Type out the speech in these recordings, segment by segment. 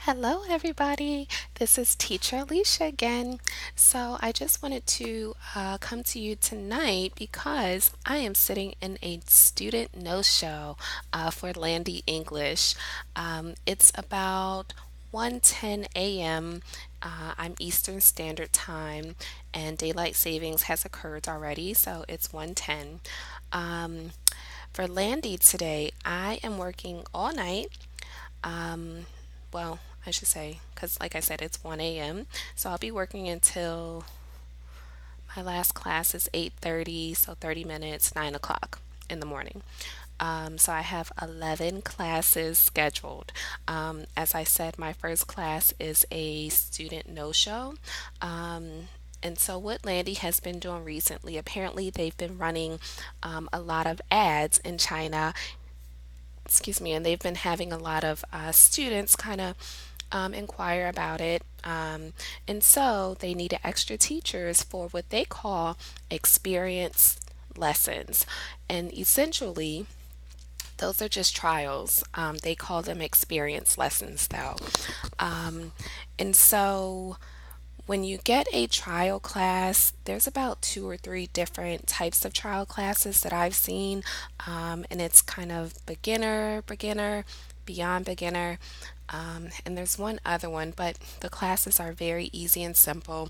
Hello, everybody. This is Teacher Alicia again. So, I just wanted to come to you tonight because I am sitting in a student no show for Landy English. It's about 1:10 a.m. I'm Eastern Standard Time, and daylight savings has occurred already, so it's 1:10. Um, for Landy today, I am working all night. Um, well, I should say, because like I said, it's 1 a.m. So I'll be working until my last class is 8:30, so 30 minutes, 9 o'clock in the morning. So I have 11 classes scheduled. As I said, my first class is a student no-show. And so, what Landy has been doing recently, apparently, they've been running a lot of ads in China, excuse me, and they've been having a lot of students kind of inquire about it. And so they needed extra teachers for what they call experience lessons. And essentially, those are just trials. They call them experience lessons, though. Um, and so when you get a trial class, there's about two or three different types of trial classes that I've seen, and it's kind of beginner, beyond beginner, and there's one other one, but the classes are very easy and simple.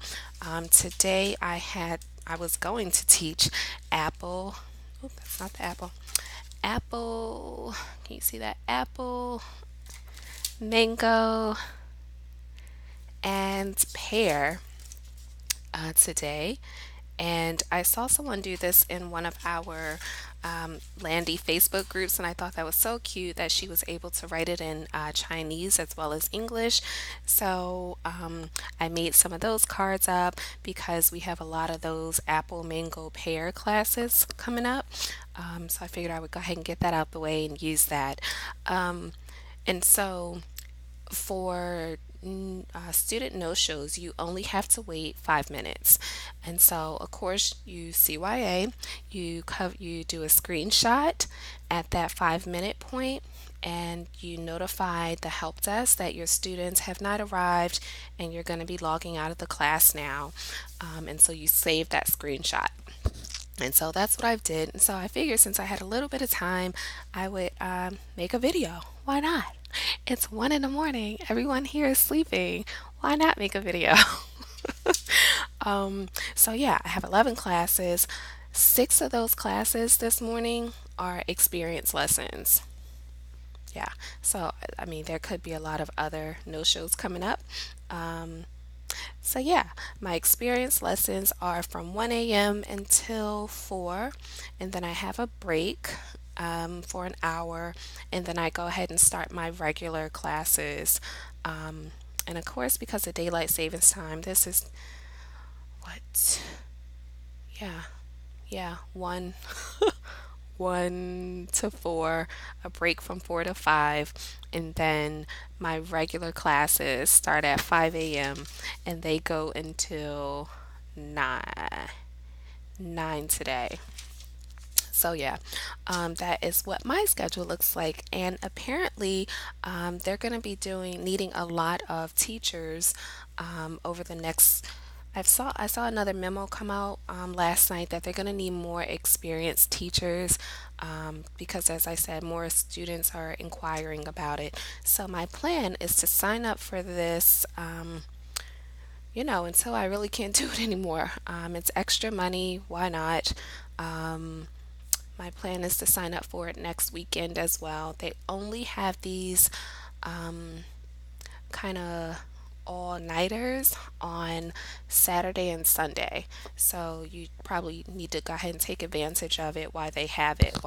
Today I was going to teach apple. Oh, that's not the apple. Apple. Can you see that? Apple, mango, and pear today. And I saw someone do this in one of our Landy Facebook groups, and I thought that was so cute that she was able to write it in Chinese as well as English. So I made some of those cards up because we have a lot of those apple, mango, pear classes coming up. So I figured I would go ahead and get that out the way and use that. And so for student no-shows, you only have to wait 5 minutes. And so, of course, you CYA, you do a screenshot at that 5 minute point, and you notify the help desk that your students have not arrived and you're going to be logging out of the class now. And so you save that screenshot. And so that's what I did. And so I figured since I had a little bit of time, I would make a video. Why not? It's 1 in the morning. Everyone here is sleeping. Why not make a video? So yeah, I have 11 classes. Six of those classes this morning are experience lessons. Yeah. So, I mean, there could be a lot of other no-shows coming up. Um, so yeah, my experience lessons are from 1 a.m. until 4, and then I have a break for an hour, and then I go ahead and start my regular classes. Um, and of course, because of daylight savings time, this is what? Yeah, yeah, 1 to 4, a break from 4 to 5, and then my regular classes start at 5 a.m. and they go until 9 9 today. So yeah, that is what my schedule looks like, and apparently, they're going to be doing needing a lot of teachers over the next. I saw another memo come out last night that they're going to need more experienced teachers because, as I said, more students are inquiring about it. So my plan is to sign up for this. Until I really can't do it anymore. It's extra money. Why not? Um, my plan is to sign up for it next weekend as well. They only have these kind of all-nighters on Saturday and Sunday. So you probably need to go ahead and take advantage of it while they have it.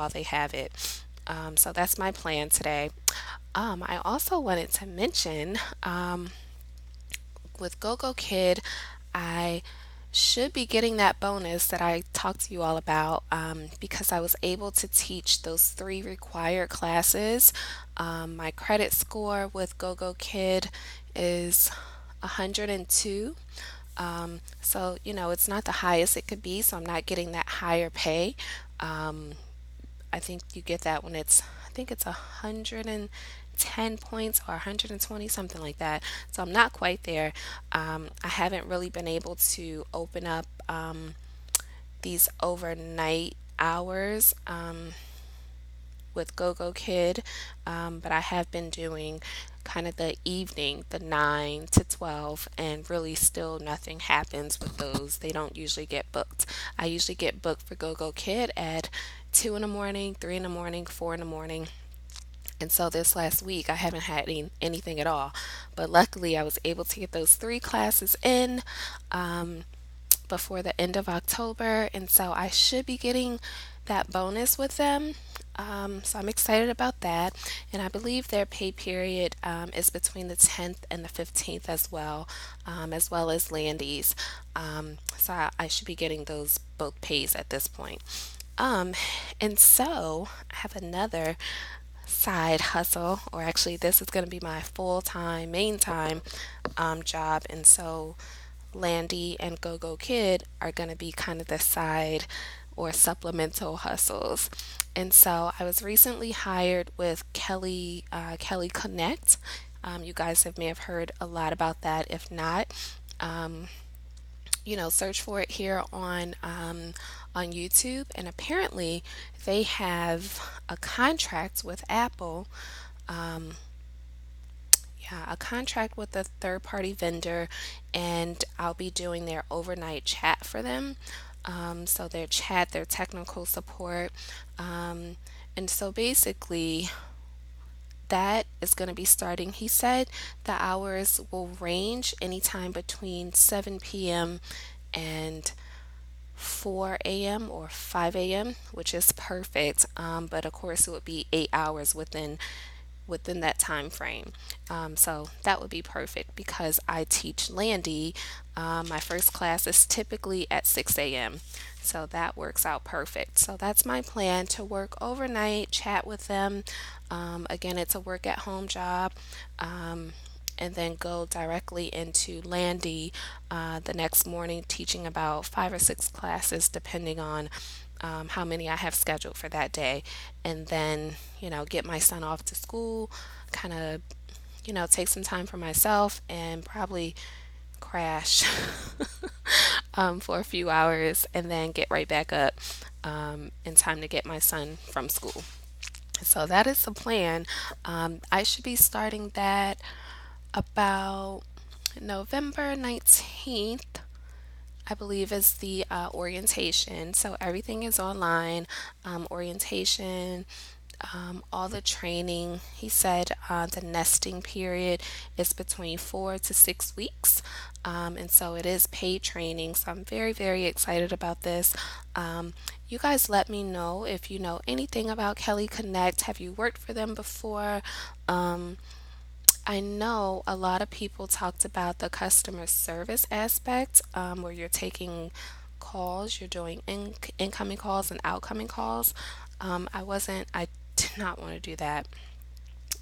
So that's my plan today. I also wanted to mention with GoGo Kid, I should be getting that bonus that I talked to you all about because I was able to teach those three required classes. My credit score with GoGo Kid is 102. So, it's not the highest it could be, so I'm not getting that higher pay. Um, I think you get that when I think it's 110 110 points or 120, something like that. So I'm not quite there. I haven't really been able to open up these overnight hours with GoGo Kid, but I have been doing kind of the evening, the 9 to 12, and really still nothing happens with those. They don't usually get booked. I usually get booked for GoGo Kid at 2 in the morning, 3 in the morning, 4 in the morning. And so this last week, I haven't had anything at all. But luckily, I was able to get those three classes in before the end of October. And so I should be getting that bonus with them. So I'm excited about that. And I believe their pay period is between the 10th and the 15th as well as Landy's. So I should be getting those both pays at this point. Um, and so I have another side hustle, or actually, this is going to be my full time, main time job. And so, Landy and GoGo Kid are going to be kind of the side or supplemental hustles. And so, I was recently hired with Kelly Connect. You guys may have heard a lot about that. If not, search for it here on YouTube. And apparently, they have a contract with Apple. Um, yeah, a contract with a third party vendor, and I'll be doing their overnight chat for them. So their chat, their technical support. Um, and so basically, that is going to be starting. He said the hours will range anytime between 7 p.m. and 4 a.m. or 5 a.m., which is perfect. But of course, it would be 8 hours within that time frame. So that would be perfect because I teach Landy. My first class is typically at 6 a.m. So that works out perfect. So that's my plan, to work overnight, chat with them. Again, it's a work at home job. And then go directly into Landy the next morning, teaching about 5 or 6 classes, depending on how many I have scheduled for that day. And then, get my son off to school, kind of, take some time for myself, and probably crash for a few hours and then get right back up in time to get my son from school. So that is the plan. I should be starting that about November 19th, I believe, is the orientation. So everything is online, orientation, all the training. He said the nesting period is between 4 to 6 weeks. And so it is paid training. So I'm very, very excited about this. You guys let me know if you know anything about Kelly Connect. Have you worked for them before? Um, I know a lot of people talked about the customer service aspect, where you're taking calls, you're doing incoming calls and outgoing calls. I did not want to do that.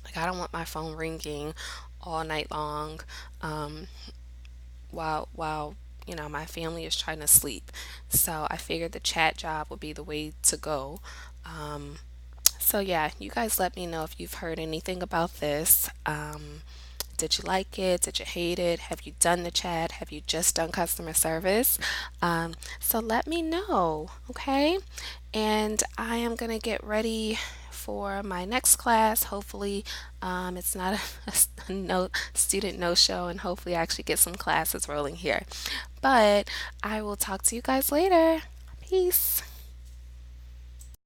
Like, I don't want my phone ringing all night long, um, while my family is trying to sleep. So I figured the chat job would be the way to go. Um, so yeah, you guys let me know if you've heard anything about this. Did you like it? Did you hate it? Have you done the chat? Have you just done customer service? So let me know, okay? And I am going to get ready for my next class. Hopefully, it's not a no student no show, and hopefully, I actually get some classes rolling here. But I will talk to you guys later. Peace.